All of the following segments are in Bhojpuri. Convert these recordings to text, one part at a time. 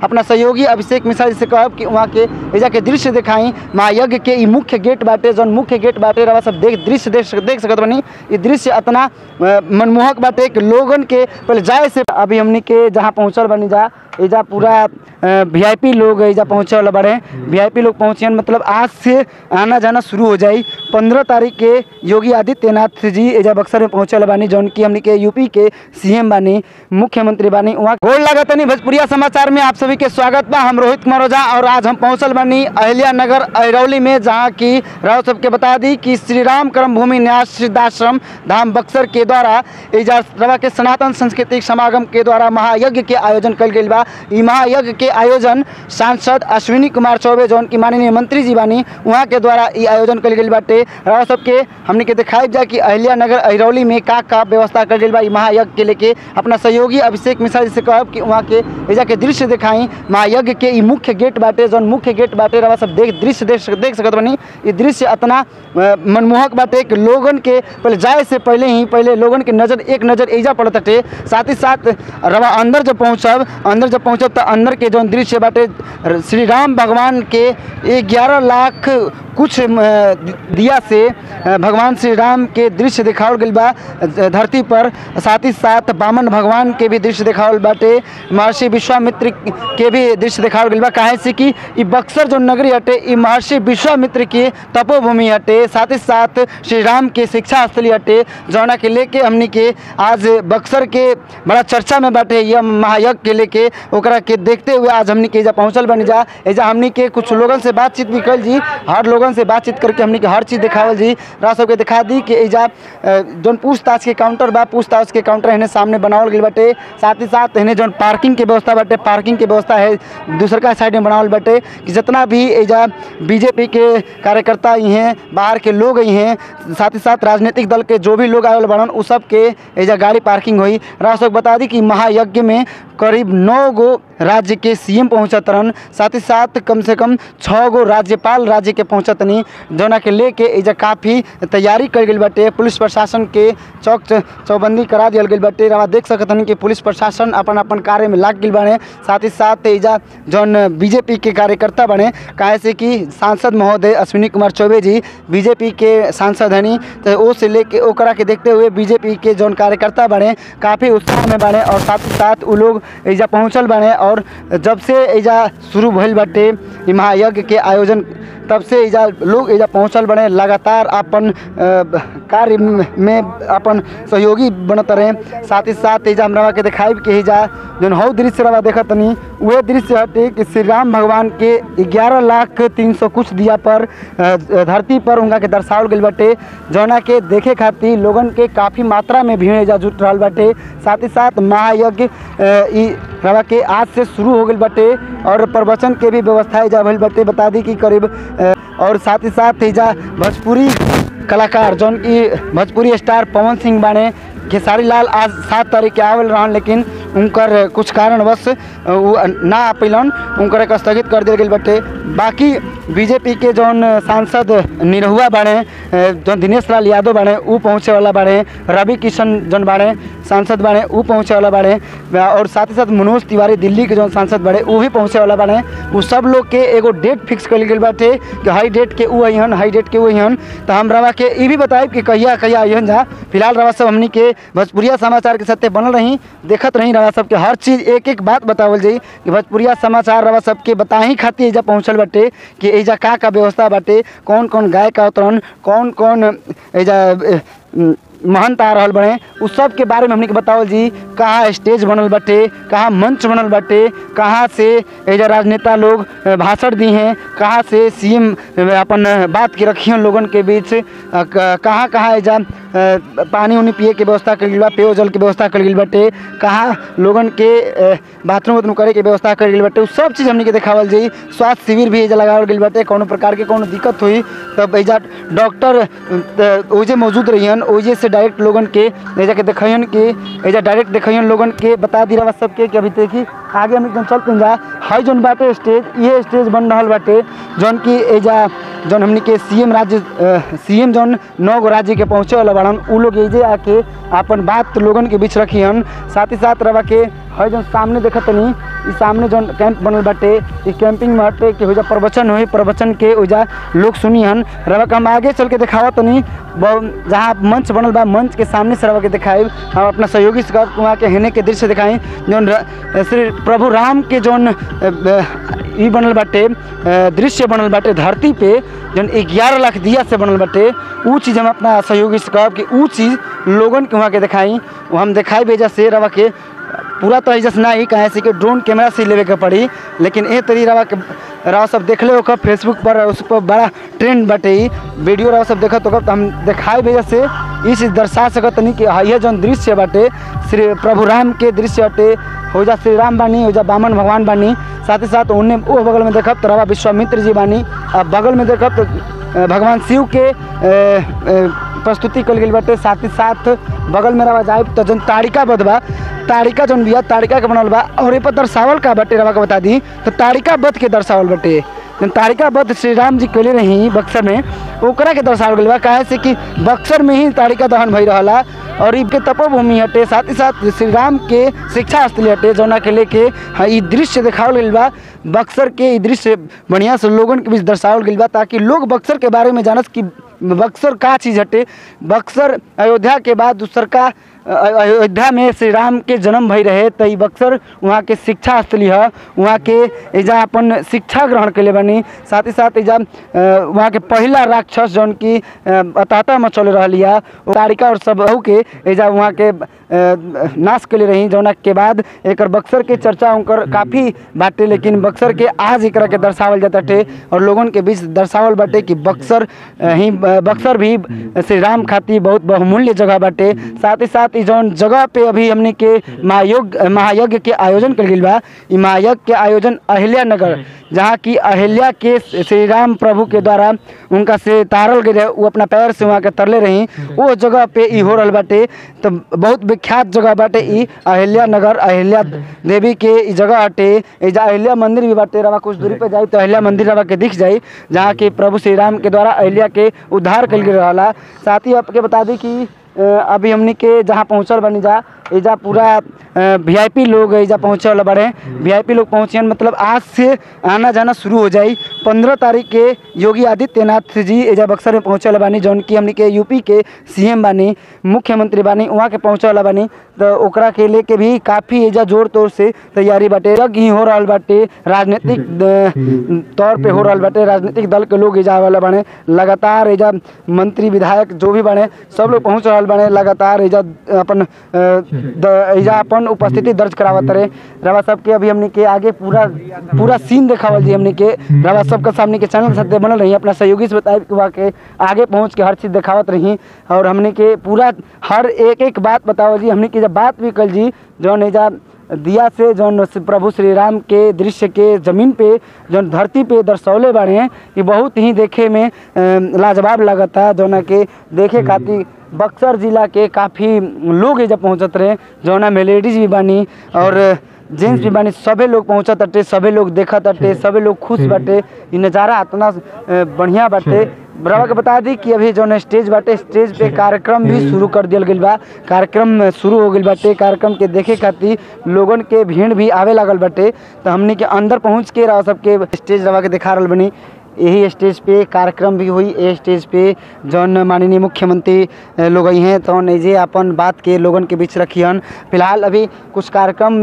अपना सहयोगी अभिषेक मिश्रा जी से कहब कि वहाँ के एजा के दृश्य दिखाई महायज्ञ के ई मुख्य गेट बाटे। जौन मुख्य गेट बाटे रवा सब दृश्य देख सकत बनी। ये दृश्य इतना मनमोहक बाटे कि लोगन के पहले जाए से अभी हमनी के जहाँ पहुँचल बनी जा एजा पूरा वीआईपी लोग एजा पहुँचे वाला बड़े। वीआईपी लोग पहुँचे मतलब आज से आना जाना शुरू हो जाई। 15 तारीख के योगी आदित्यनाथ जी एजा बक्सर में पहुँचे वाला बानी। जौन की हमनी के यूपी के सीएम बानी, मुख्यमंत्री बानी। वहाँ गोल लागत नहीं भोजपुरिया समाचार में आप सभी के स्वागत बा। हम रोहित कुमार ओझा और आज हम पहुँचल बानी अहिल्या नगर अरौली में, जहाँ की राव सबके बता दी कि श्री राम कर्म भूमि न्यास सिद्धाश्रम धाम बक्सर के द्वारा एजा रवा के सनातन सांस्कृतिक समागम के द्वारा महायज्ञ के आयोजन कल गई बा। ई महायज्ञ के आयोजन सांसद अश्विनी कुमार चौबे जौन की माननीय मंत्री जी बानी वहाँ के द्वारा ई आयोजन कल गई बाटे। राव सबके हमने के दिखाई जा कि अहिल्या नगर अरौली में का व्यवस्था कल गई बा। ई महायज्ञ के लेके अपना सहयोगी अभिषेक मिश्रा जी से कहब कि वहाँ के एजा के दृश्य दिखाई महायज्ञ के ई मुख्य गेट बाटे। जौन मुख्य गेट बाटे रवा सब दृश्य देख सकत बनी। ये दृश्य इतना मनमोहक बाटे कि लोगन के पहले जाए से पहले लोगन के एक नज़र एजा पड़त हटे। साथ ही साथ रवा अंदर जब पहुँचब तो अंदर के जौन दृश्य बाटे श्री राम भगवान के 11 लाख कुछ दिया से भगवान श्री राम के दृश्य दिखावल गई बा धरती पर। साथ ही साथ वामन भगवान के भी दृश्य दिखावल बाटे। महर्षि विश्वामित्र के भी दृश्य दिखावल गई बा। काहे से कि ई बक्सर जो नगरी हटे ई महर्षि विश्वामित्र के तपोभूमि हटे। साथ ही साथ श्री राम के शिक्षा स्थली हटे, जौना के लेके हमनी के आज बक्सर के बड़ा चर्चा में बाटे। यह महायज्ञ के लेके ओकरा के देखते हुए आज हमनी के एजा पहुँचल बनी जा। एजा हमनी के कुछ लोगन से बातचीत भी कल जी। हर लोगन से बातचीत करके हमनी के हर चीज़ दिखावल जी। राव सबके दिखा दी कि एजा जौन पूछताछ के काउंटर बा, पूछताछ के काउंटर इन्हें सामने बनावल गई बाटे। साथ ही साथ इन्हें जौन पार्किंग के व्यवस्था बाटे, पार्किंग के व्यवस्था है दूसर का साइड में बनावल बाटे कि जितना भी एजा बीजेपी के कार्यकर्ता ही हैं, बाहर के लोग ही हैं, साथ ही साथ राजनीतिक दल के जो भी लोग आए बनन उ सब के एजा गाड़ी पार्किंग हुई। राव सब बता दी कि महायज्ञ में करीब 9 गो राज्य के सीएम पहुँचत रहन। साथ ही साथ कम से कम 6 गो राज्यपाल राज्य के पहुँचतनी, जौना के लेके एजा काफ़ी तैयारी कर गई बाटे। पुलिस प्रशासन के चौबंदी करा दिया गई बाटे। रवा देख सकतनी कि पुलिस प्रशासन अपन कार्य में लाग गई बने। साथ ही साथ एजा जौन बीजेपी के कार्यकर्ता बने, काहे से कि सांसद महोदय अश्विनी कुमार चौबे जी बीजेपी के सांसद हनी, तो वो से लेके ओकरा के देखते हुए बीजेपी के जौन कार्यकर्ता बने काफ़ी उत्साह में बने और साथ ही साथ वो लोग एजा पहुँचल बने। और जब से एजा शुरू भइल बाटे महायज्ञ के आयोजन, तब से एजा लोग एजा पहुँचल बने, लगातार अपन कार्य में अपन सहयोगी बनत रहे। साथ ही साथ एजा हमरा के दिखाई कि एजा जौन हौ दृश्य रवा देखत नहीं वह दृश्य हटे कि श्री राम भगवान के 11,300 कुछ दिया पर धरती पर उनका के दर्शावल गई बाटे, जौना के देखे खातिर लोगन के काफ़ी मात्रा में भीड़ एजा जुट रहा बाटे। साथ ही साथ महायज्ञ रवा के आज से शुरू हो गई बाटे और प्रवचन के भी व्यवस्था एजा भइल बाटे। बता दी कि करीब और साथ ही साथ एजा भोजपुरी कलाकार जौन की भोजपुरी स्टार पवन सिंह बाने, खेसारी लाल आज 7 तारीख के आवल रहन, लेकिन उनकर कुछ कारणवश ना आ पैलन, उनकर एक स्थगित कर दिया गई बाटे। बाकी बीजेपी के जौन सांसद निरहुआ बाड़े, जौन दिनेश लाल यादव बाड़े उ पहुँचे वाला बाड़े, रवि किशन जौन बाड़े सांसद बाड़े उ पहुँचे वाला बाड़े, और साथ ही साथ मनोज तिवारी दिल्ली के जौन सांसद बाड़े उ भी पहुँचे वाला बाड़े। वो सब लोग के एगो डेट फिक्स कर गई बाटे कि हाई डेट के उ अहन, हाई डेट के उ अहन। तो हम रवा के ये भी बताए कि कहिया अहन जा। फिलहाल रवा सब हमनी के भोजपुरिया समाचार के साथे बनल रही, देखत रही। रवा सबके हर चीज़ एक बात बतावल जाई कि भोजपुरिया समाचार रवा सबके बताही खातिर एजा पहुँचल बाटे कि एजा का व्यवस्था बाटे, कौन कौन गायक उतरन, कौन कौन एजा महंत आ रहल बने, उस सब के बारे में हमने के बतावल जी। कहाँ स्टेज बनल बाटे, कहाँ मंच बनल बाटे, कहाँ से एजा राजनेता लोग भाषण दी हैं, कहाँ से सीएम अपन बात के रखियन लोगन के बीच, कहाँ कहाँ एजा पानी उनी पिए के व्यवस्था कर गई बा, पेयजल के व्यवस्था कर गई बाटे, कहाँ लोगन के बाथरूम वाथरूम करे के व्यवस्था कर गई बाटे, सब चीज़ हमने के देखावल जी। स्वास्थ्य शिविर भी एजा लगावल गई बाटे, कोनो प्रकार के कोनो दिक्कत हुई तब एजा डॉक्टर ओजे मौजूद रहियन, ओजे से डायरेक्ट लोगन के एजा के देखियन कि एजा डायरेक्ट देखियन लोगन के बता दी रहा सबके कि अभी देखी आगे हम एकदम चलते जा। हाई जौन बाटे स्टेज, ये स्टेज बन रहा बाटे जौन की एजा जौन हमने के सीएम जौन 9 गो राज्य के पहुँचे वाला बाड़न उ लोग एजे आके अपन बात लोगन के बीच रखियन। साथ ही साथ रवा के है जौन सामने देखत तनी इ सामने जौन कैंप बनल बाटे इ कैंपिंग में हटे कि होजा प्रवचन होई, प्रवचन के ओजा लोग सुनी हन। रवा के हम आगे चल के दिखावा तनी जहाँ मंच बनल बा, मंच के सामने से रवा के दिखाई हम अपना सहयोगी से वहाँ के हेने के दृश्य दिखाई जौन श्री प्रभु राम के जौन इ बनल बाटे दृश्य बनल बाटे धरती पे जौन 11 लाख दिया से बनल बाटे। उ चीज़ हम अपना सहयोगी से कहब कि उ चीज़ लोगन के वहाँ के दिखाई, वो हम दिखाई भेजा से रवा के पूरा तो ऐसा ना ही कहे से कि ड्रोन कैमरा से लेवे के पड़ी, लेकिन ए तरी रवा सब देख ले हो कब फेसबुक पर उस पर बड़ा ट्रेंड बाटे वीडियो रवा सब देखत हो तो हम दिखाई भेजा से इस दर्शा सकत नहीं कि यह जौन दृश्य बाटे श्री प्रभु राम के दृश्य हटे। हो जा श्री राम बानी, हो जा वामन भगवान बानी, साथ ही साथ उन्हें वो बगल में देखब तो रवा विश्वामित्र जी बानी, अब बगल में देखब तो भगवान शिव के प्रस्तुति कल गई बाटे। साथ ही साथ बगल में रवा जाए तो जौन ताड़िका बध बा, ताड़िका जौन बिया ताड़िका के बनल बा और ये पर दर्शावल का बाटे रवा के बता दी तो ताड़िका बध के दर्शावल बाटे। ताड़िका बध श्री राम जी कैले रही बक्सर में, ओकरा के दर्शावल गई बा काहे से कि बक्सर में ही ताड़िका दहन भई रहला और इनके तपोभूमि हटे। साथ ही साथ श्री राम के शिक्षा स्थली हटे जौना के लेके हाँ ये दृश्य दिखावल गई बा। बक्सर के ये दृश्य बढ़िया से लोगन के बीच दर्शावल गई बा ताकि लोग बक्सर के बारे में जानस कि बक्सर का चीज़ हटे। बक्सर अयोध्या के बाद दूसर का अयोध्या में श्री राम के जन्म भई रहे तो बक्सर वहाँ के शिक्षा स्थली है, वहाँ के एजा अपन शिक्षा ग्रहण के लिए बनी। साथ ही साथ एजा वहाँ के पहला राक्षस जौन की अताता में चल रही है ताड़िका और सब के एजा वहाँ के नाश के लिए रही जौना के बाद एक बक्सर के चर्चा उनकर काफ़ी बाटे, लेकिन बक्सर के आज एक के दर्शावल जाता टे और लोगन के बीच दर्शावल बाटे कि बक्सर भी श्री राम खातिर बहुत बहुमूल्य जगह बाटे। साथ ही साथ जौन जगह पे अभी हमने के महायज्ञ के आयोजन कर गई बा, महायज्ञ के आयोजन अहिल्या नगर जहाँ की अहिल्या के श्री राम प्रभु के द्वारा उनका से तारल गए रहे, वो अपना पैर से वहाँ के तरले रही, वो जगह पे ई हो रहा बाटे। तो बहुत विख्यात जगह बाटे ई अहिल्या नगर, अहिल्या देवी के ई जगह हटे। एजा अहिल्या मंदिर भी बाटे, रवा कुछ दूरी पे जाए तो अहिल्या मंदिर रवा के दिख जाए जहाँ के प्रभु श्री राम के द्वारा अहिल्या के उद्धार कल गया रहा। साथ ही आपके बता दी कि अभी हमने के जहाँ पहुँचल बनी जा एजा पूरा वीआईपी लोग एजा पहुँचे वाला बड़े, वीआईपी लोग पहुँचे मतलब आज से आना जाना शुरू हो जाए। 15 तारीख के योगी आदित्यनाथ जी एजा बक्सर में पहुँचे वाला बानी जौन की हमने के यूपी के सीएम बानी, मुख्यमंत्री बानी, वहाँ के पहुँचे वाला बानी तो ओकरा के लेके भी काफ़ी एजा जोर तोर से तैयारी बाटे। यज्ञ ही हो रहा बाटे, राजनीतिक तौर पे हो रहा बाटे, राजनीतिक दल के लोग एजा वाला बने लगातार एजा मंत्री विधायक जो भी बने सब लोग पहुँच रहा बने लगातार एजा अपन उपस्थिति दर्ज करावत रहे। रवा सबके अभी हमने के आगे पूरा सीन देखावल जी हमने के रवा सबका सामने के चैनल के साथ बनल रही, अपना सहयोगी से बताए कि वहाँ के आगे पहुँच के हर चीज़ दिखावत रही और हमने के पूरा हर एक बात बतावल जी। हमने की जब बात भी कल जी जौन एजा दिया से जौन प्रभु श्री राम के दृश्य के ज़मीन पे जौन धरती पे दर्शौले बाड़े हैं ये बहुत ही देखे में लाजवाब लगता, जौना के देखे खातिर बक्सर जिला के काफ़ी लोग एजा पहुँचत रहे, जौना में लेडीज़ भी बानी और जेंट्स भी बानी, सभी लोग पहुँचत अटे, सभी लोग देखत अटे, सभी लोग खुश बाटे। ये नज़ारा इतना बढ़िया बाटे। रवा के बता दी कि अभी जौन स्टेज बाटे स्टेज पे कार्यक्रम भी शुरू कर दिया गई बा, कार्यक्रम शुरू हो गई बाटे। कार्यक्रम के देखे खातिर लोगन के भीड़ भी आवे लागल बाटे तो हमने के अंदर पहुँच के रवा सबके स्टेज रवा के दिखा रहा बनी। यही स्टेज पे कार्यक्रम भी हुई, ये स्टेज पे जौन माननीय मुख्यमंत्री लोग आई हैं तो नजे अपन बात के लोगन के बीच रखियन। फिलहाल अभी कुछ कार्यक्रम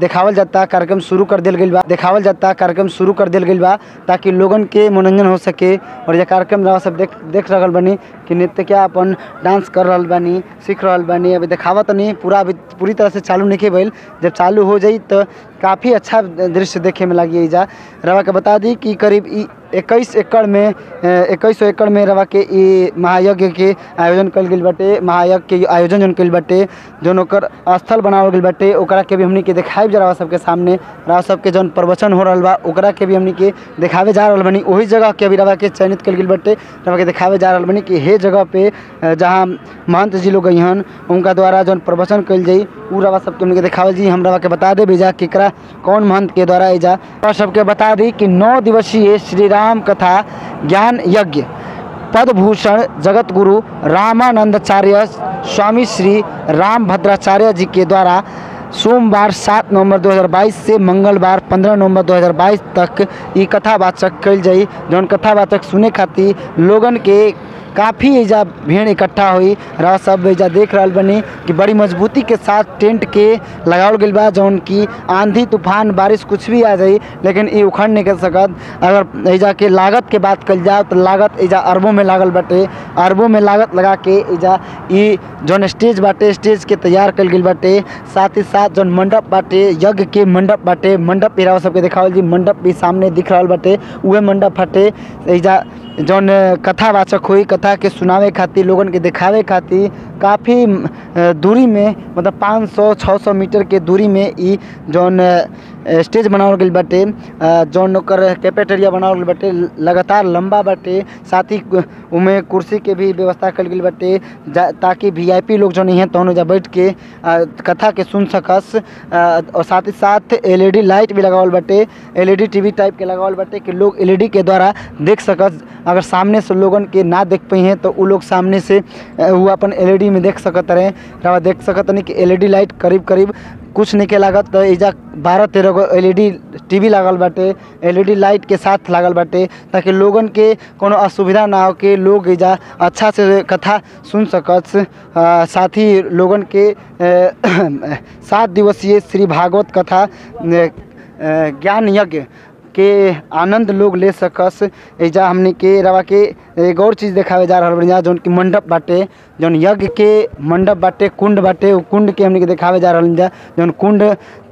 दिखावल जाता, कार्यक्रम शुरू कर दिल गई बा, दिखावल जाता, कार्यक्रम शुरू कर दिल गई बा ताकि लोगन के मनोरंजन हो सके। और यह कार्यक्रम रहा सब देख रहा बनी कि नृत्य क्या अपन डांस कर रहा बानी, सीख रहा बानी। अभी दिखावत नहीं पूरी तरह से चालू नहीं भइल, जब चालू हो जाई तो काफ़ी अच्छा दृश्य देखे में लगी। जा रवा के बता दी कि करीब 2100 एकड़ में रवा के महायज्ञ के आयोजन कल गई बाटे। महायज्ञ के आयोजन जौन कल बाटे जौन ओकर स्थल बनावल गई बाटे ओकरा के भी हमनी के दिखाए जा रहा सबके सामने। रवा सबके जौन प्रवचन हो रहा बा ओकरा के भी हमनी के दिखावे जा रहा बनी। वही जगह के अभी रवा के चयनित कल गई बाटे, रवा के दिखावे जा रहा बनी कि हे जगह पे जहाँ महंत जी लोग अहन उनका द्वारा जौन प्रवचन कल जाई उ रवा सबके हमनी के दिखावल जी। हम रवा के बता दे भेजा केकरा कौन महंत के द्वारा एजा और सबके बता दी कि 9 दिवसीय श्री राम कथा ज्ञान यज्ञ पद्मभूषण जगत गुरु रामानंदाचार्य स्वामी श्री राम भद्राचार्य जी के द्वारा सोमवार 7 नवंबर 2022 से मंगलवार 15 नवंबर 2022 तक ई कथावाचक कल जाई। जौन कथावाचक सुने खातिर लोगन के काफ़ी एजा भीड़ इकट्ठा हुई। रहा सब एजा देख रहा बनी कि बड़ी मजबूती के साथ टेंट के लगावल गइल बा। जौन की आंधी तूफान बारिश कुछ भी आ जाई लेकिन ये उखड़ नहीं कर सकत। अगर एजा के लागत के बात कल जाए तो लागत एजा अरबों में लागल बाटे। अरबों में लागत लगा के एजा ई जौन स्टेज बाटे स्टेज के तैयार कल गइल बाटे। साथ ही साथ जौन मंडप बाटे यज्ञ के मंडप बाटे। मंडप भी रहा सबके दिखावल जी मंडप भी सामने दिख रहा बाटे। उहे मंडप हटे एजा जौन कथावाचक हुई कथा के सुनावे खातिर लोगन के दिखावे खातिर काफ़ी दूरी में मतलब 500-600 मीटर के दूरी में ई जौन स्टेज बनावल गइल बाटे। जौन ओकर कैफेटेरिया बनावल गइल बाटे लगातार लंबा बाटे। साथ ही उमें कुर्सी के भी व्यवस्था कल गइल बाटे ताकि वीआईपी लोग जौन हैं तौन जा बैठ के कथा के सुन सकस। और साथ ही साथ एलईडी लाइट भी लगावल बाटे। एलईडी टीवी टाइप के लगावल बाटे कि लोग एलईडी के द्वारा देख सकस। अगर सामने से लोगन के ना देख पाई हैं तो वो लोग सामने से वो अपन एलईडी में देख सकत रहे। देख सकत नहीं कि एलईडी लाइट करीब कुछ नहीं के लागत। तो एजा 12-13 गो एलईडी टीवी लागल बाटे एलईडी लाइट के साथ लागल बाटे ताकि लोगन के कोनो असुविधा ना हो के लोग एजा अच्छा से कथा सुन सकस। साथ ही लोगन के 7 दिवसीय श्री भागवत कथा ज्ञान यज्ञ के आनंद लोग ले सकस। एजा हमने के रवा के एक और चीज़ देखावे जा रहा बा जौन की मंडप बाटे। जौन यज्ञ के मंडप बाटे कुंड बाटे वो कुंड के हमने के देखावे जा रहा जा। जौन कुंड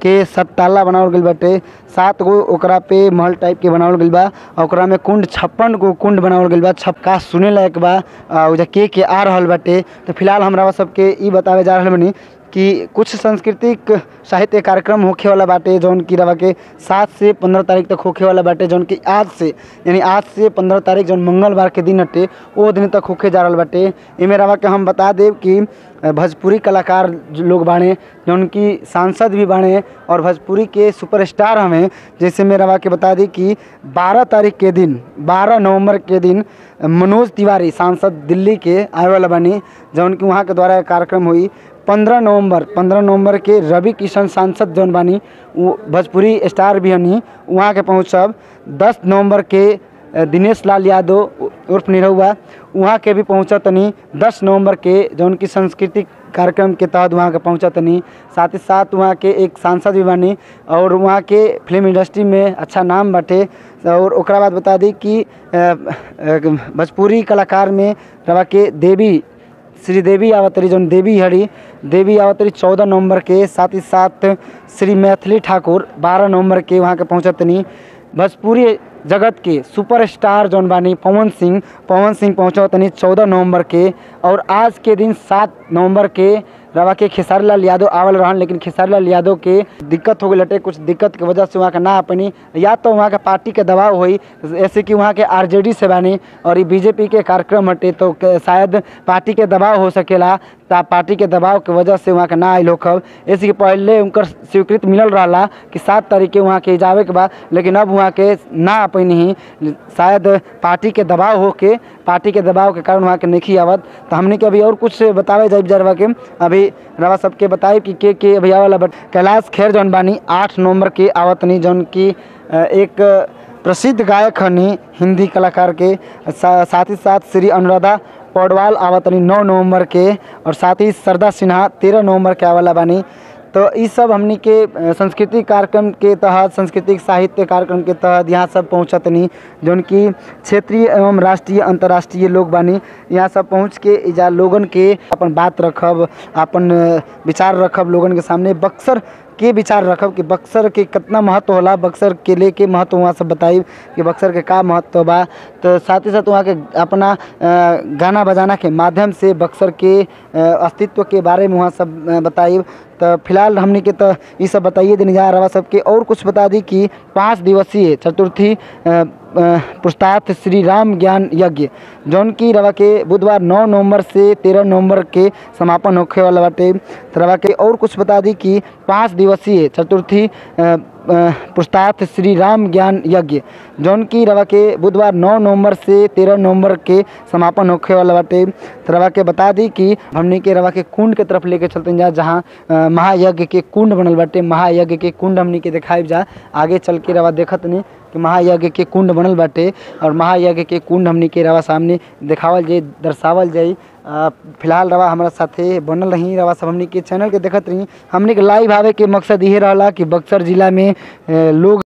के 7 ताला बनावल गइल बाटे 7 गो ओकरा पे महल टाइप के बनावल गइल बा। ओकरा में कुंड 56 गो कुंड बनावल गइल बा। छपका सुने लायक बा। ओजा के आ रहल बाटे। तो फिलहाल हमरा सबके ई बतावे जा रहल बनी कि कुछ सांस्कृतिक साहित्य कार्यक्रम होखे वाला बाटे जौन की रवा के 7 से 15 तारीख तक होखे वाला बाटे। जौन की आज से 15 तारीख जौन मंगलवार के दिन हटे वो दिन तक होखे जा रहल बाटे। इमें रवा के हम बता देव कि भोजपुरी कलाकार लोग बाणे जौन की सांसद भी बाणे और भोजपुरी के सुपरस्टार हमें। जैसे मैं रवा के बता दी कि 12 तारीख के दिन 12 नवंबर के दिन मनोज तिवारी सांसद दिल्ली के आए वाला बानी जौन की वहाँ के द्वारा कार्यक्रम हुई। 15 नवंबर के रवि किशन सांसद जौन बानी वो भोजपुरी स्टार भी हनी वहाँ के पहुँचब। 10 नवंबर के दिनेश लाल यादव उर्फ निरहुआ वहाँ के भी पहुँचा तनी। 10 नवंबर के जौन की सांस्कृतिक कार्यक्रम के तहत वहाँ के पहुँचा तनी। साथ ही साथ वहाँ के एक सांसद भी बानी और वहाँ के फिल्म इंडस्ट्री में अच्छा नाम बाटे। और ओकरा बाद बता दी कि भोजपुरी कलाकार में रवा के देवी श्री देवी आवतरी जौन देवी हड़ी देवी आवतरी 14 नवंबर के। साथ ही साथ श्री मैथिली ठाकुर 12 नवंबर के वहाँ के पहुँचतनी। भोजपुरी जगत के सुपरस्टार जौन बानी पवन सिंह पहुँचतनी 14 नवंबर के। और आज के दिन 7 नवंबर के रवा के खेसारी लाल यादव आवल रहन लेकिन खेसारी लाल यादव के दिक्कत हो गई लटे। कुछ दिक्कत की वजह से वहाँ का ना अपनी या तो वहाँ का पार्टी के दबाव हुई ऐसे कि वहाँ के आरजेडी से बानी और ये बीजेपी के कार्यक्रम हटे तो शायद पार्टी के दबाव हो सकेला। पार्टी के दबाव के वजह से वहाँ के ना आइल होखब। ऐसे कि पहले उनकर स्वीकृति मिलल रहा कि 7 तारीख के वहाँ के जावे के बाद लेकिन अब वहाँ के ना अपनी ही शायद पार्टी के दबाव के कारण वहाँ के नहीं आवत। तो हमने के अभी और कुछ बतावे जाए जरवा के अभी रवा सबके बताए कि के अभी आवाला बट कैलाश खेर जौन बानी 8 नवंबर के आवत नहीं जौन की एक प्रसिद्ध गायक हनी हिंदी कलाकार के। साथ ही साथ श्री अनुराधा पौडवाल आवतनी 9 नवंबर के और साथ ही सरदा सिन्हा 13 नवंबर के आवाला बानी। तो ये सब हमनी के सांस्कृतिक कार्यक्रम के तहत सांस्कृतिक साहित्य कार्यक्रम के तहत यहाँ सब पहुँचतनी जौन की क्षेत्रीय एवं राष्ट्रीय अंतर्राष्ट्रीय लोग बानी। यहाँ सब पहुँच के इजा लोगन के अपन बात रखब अपन विचार रखब लोगन के सामने बक्सर के विचार रखब कि बक्सर के कितना महत्व होला बक्सर के लेके महत्व वहाँ सब बताई कि बक्सर के का महत्व बा। तो साथ ही साथ वहाँ के अपना गाना बजाना के माध्यम से बक्सर के अस्तित्व के बारे में वहाँ सब बताई। तो फिलहाल हमने के तो ये सब बताइए देने जा रहा सबके और कुछ बता दी कि 5 दिवसीय चतुर्थी पुरुषार्थ श्री राम ज्ञान यज्ञ जौन की रवा के बुधवार 9 नवंबर से 13 नवंबर के समापन होखे वाला बाटे। तो रवा के और कुछ बता दी कि 5 दिवसीय चतुर्थी पुरुषार्थ श्री राम ज्ञान यज्ञ जौन की रवा के बुधवार 9 नवंबर से 13 नवंबर के समापन होखे वाला बाटे। तो रवा के बता दी कि हमने के रवा के कुंड के तरफ लेके चलते जा, जहाँ महायज्ञ के कुंड बनल बाटे। महायज्ञ के कुंड हमने के दिखाई जा, आगे चल के रवा देखत नहीं कि महायज्ञ के कुंड बनल बाटे और महायज्ञ के कुंड हमने के रवा सामने दिखावल जाई, दर्शावल जाई। फिलहाल रवा हमारा साथे बनल रही, रवा सब हमने के चैनल के देखत रही। हमने के लाइव आवे के मकसद ये रहला कि बक्सर जिला में लोग